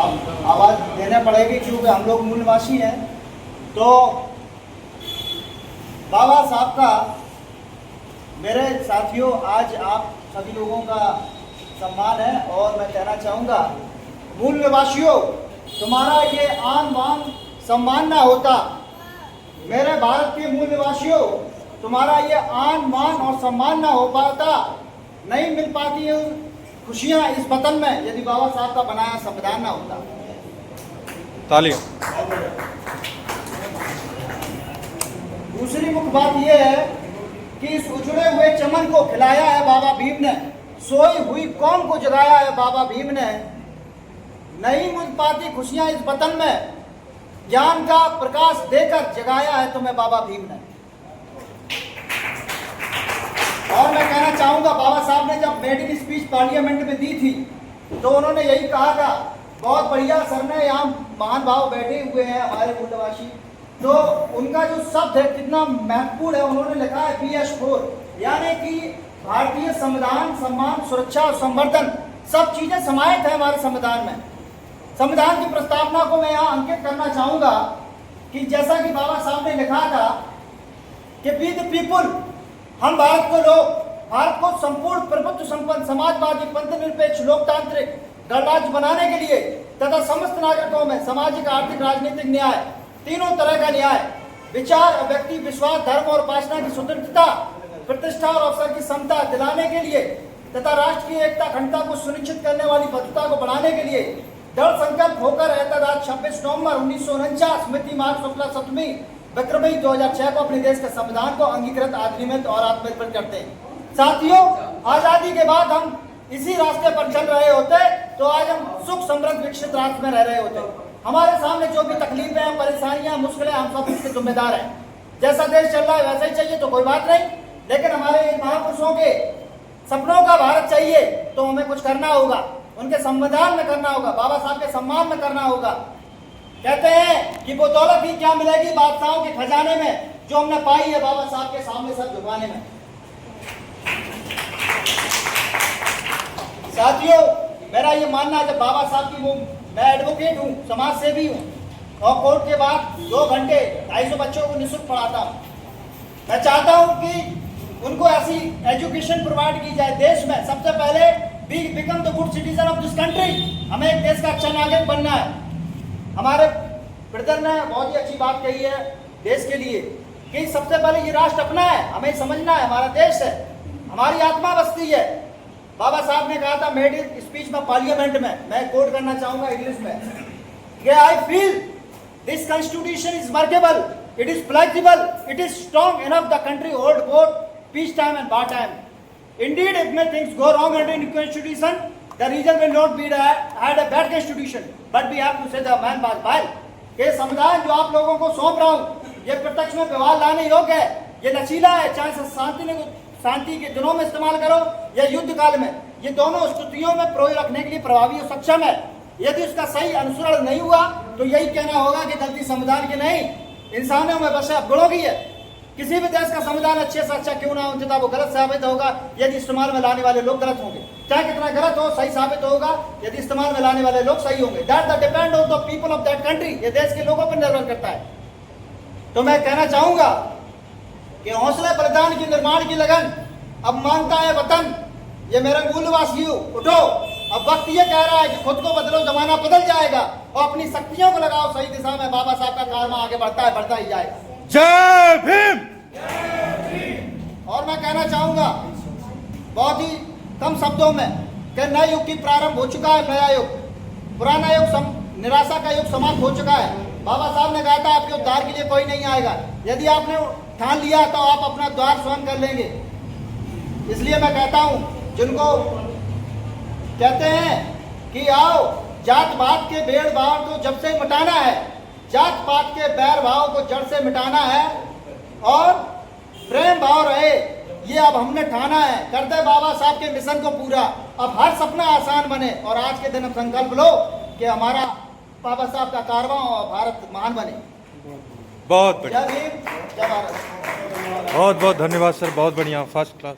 अब आवाज़ देने पड़ेगी क्योंकि हम लोग मूल निवासी हैं। तो बाबा साहब का, मेरे साथियों, आज आप सभी लोगों का सम्मान है और मैं कहना चाहूँगा, मूल निवासियों, तुम्हारा ये आन बान सम्मान ना होता, मेरे भारत के मूल निवासियों, तुम्हारा ये आन बान और सम्मान ना हो पाता, नहीं मिल पाती है खुशियाँ इस वतन में यदि बाबा साहब का बनाया संविधान ना होता। तालियां। दूसरी मुख्य बात यह है कि इस उजड़े हुए चमन को खिलाया है बाबा भीम ने, सोई हुई कौम को जगाया है बाबा भीम ने, नहीं मिल पाती खुशियां इस वतन में, ज्ञान का प्रकाश देकर जगाया है तुम्हें बाबा भीम ने। और मैं कहना चाहूंगा, बाबा साहब ने जब मेडिकल स्पीच पार्लियामेंट में दी थी तो उन्होंने यही कहा था, बहुत बढ़िया सर ने, यहाँ महान भाव बैठे हुए हैं हमारे मूलवासी, तो उनका जो शब्द है कितना महत्वपूर्ण है। उन्होंने लिखा है BS4, यानी कि भारतीय संविधान, सम्मान, सुरक्षा और संवर्धन, सब चीजें समाहित है हमारे संविधान में। संविधान की प्रस्तावना को मैं यहाँ अंकित करना चाहूंगा कि जैसा कि बाबा साहब ने लिखा था कि वी द पीपुल, हम भारत को लोग, भारत को संपूर्ण प्रभुत्व संपन्न, समाजवादी, पंथनिरपेक्ष, लोकतांत्रिक गणराज्य बनाने के लिए तथा समस्त नागरिकों में सामाजिक, आर्थिक, राजनीतिक न्याय, तीनों तरह का न्याय, विचार, व्यक्ति, विश्वास, धर्म और उपासना की स्वतंत्रता, प्रतिष्ठा और अवसर की समता दिलाने के लिए तथा राष्ट्र की एकता, अखंडता को सुनिश्चित करने वाली बद्धता को बढ़ाने के लिए दृढ़ संकल्प होकर आज 26 नवंबर 1949 स्मृति मार्ग शुक्ला सप्तमी विक्रमी 2006 को अपने देश के संविधान को अंगीकृत, अधिनियमित और आत्मनिर्भर करते हैं। साथियों, आजादी के बाद हम इसी रास्ते पर चल रहे होते तो आज हम सुख समृद्ध विकसित राष्ट्र में रह रहे होते। हमारे सामने जो भी तकलीफें हैं, परेशानियां, मुश्किलें, हम सब इसके जिम्मेदार हैं। जैसा देश चल रहा है वैसा ही चाहिए तो कोई बात नहीं, लेकिन हमारे महापुरुषों के सपनों का भारत चाहिए तो हमें कुछ करना होगा, उनके संविधान में करना होगा, बाबा साहब के सम्मान में करना होगा। कहते हैं कि वो दौलत ही क्या मिलेगी बादशाहों के खजाने में जो हमने पाई है बाबा साहब के सामने सर झुकाने में। साथियों, मेरा ये मानना है, जब बाबा साहब की, वो मैं एडवोकेट हूँ, समाज सेवी हूँ और कोर्ट के बाद 2 घंटे 250 बच्चों को निःशुल्क पढ़ाता हूँ। मैं चाहता हूँ कि उनको ऐसी एजुकेशन प्रोवाइड की जाए देश में। सबसे पहले become the good citizen of this country, हमें एक देश का अच्छा नागरिक बनना है। हमारे ब्रदर ने बहुत ही अच्छी बात कही है देश के लिए कि सबसे पहले ये राष्ट्र अपना है, हमें समझना है, हमारा देश है, हमारी आत्मा बसती है। बाबा साहब ने कहा था मेडिकल स्पीच में पार्लियामेंट में, मैं कोट करना चाहूंगा इंग्लिश में, कि I feel this constitution is workable, it is flexible, it is strong enough the country hold both peace time and war time. Indeed, if may things go wrong under the constitution, the region will not be had a bad constitution, but we have to say the man was vile. ये संविधान जो आप लोगों को सौंप रहा हूँ, ये प्रत्यक्ष में व्यवहार लाने योग्य है, ये लचीला है, चाहे शांति के दिनों में इस्तेमाल करो या युद्ध काल में, ये दोनों स्थितियों में प्रयोग रखने के लिए प्रभावी और सक्षम है। यदि उसका सही अनुसरण नहीं हुआ तो यही कहना होगा कि गलती संविधान की नहीं, इंसानों में बसे अवगुणों की है। किसी भी देश का संविधान अच्छे से अच्छा क्यों ना हो, तथा वो गलत साबित होगा यदि इस्तेमाल में लाने वाले लोग गलत होंगे। चाहे कितना गलत हो, सही साबित होगा यदि इस्तेमाल में लाने वाले लोग सही होंगे। That the depend on the people of that country, ये देश के लोगों पर निर्भर करता है। तो मैं कहना चाहूंगा कि हौसले बलिदान की निर्माण की लगन अब मांगता है वतन। ये मेरे मूलवासियों, उठो, अब वक्त ये कह रहा है कि खुद को बदलो, जमाना बदल जाएगा और अपनी शक्तियों को लगाओ सही दिशा में। बाबा साहब का कारवां आगे बढ़ता है, बढ़ता ही जाएगा। जय भीम। और मैं कहना चाहूंगा बहुत ही कम शब्दों में कि नए युग की प्रारंभ हो चुका है, नया युग, पुराना युग, निराशा का युग समाप्त हो चुका है। बाबा साहब ने कहा था आपके उद्धार के लिए कोई नहीं आएगा, यदि आपने ठान लिया तो आप अपना द्वार स्वयं कर लेंगे। इसलिए मैं कहता हूं, जिनको कहते हैं कि आओ जात पात के भेड़ भाव को जब से मिटाना है, जात पात के बैर भाव को जड़ से मिटाना है और प्रेम भाव रहे, ये अब हमने ठाना है। करते बाबा साहब के मिशन को पूरा, अब हर सपना आसान बने और आज के दिन अब संकल्प लो कि हमारा बाबा साहब का कारवां और भारत महान बने। बहुत बढ़िया, जय भीम, जय भारत। बहुत बहुत धन्यवाद सर, बहुत बढ़िया, फर्स्ट क्लास।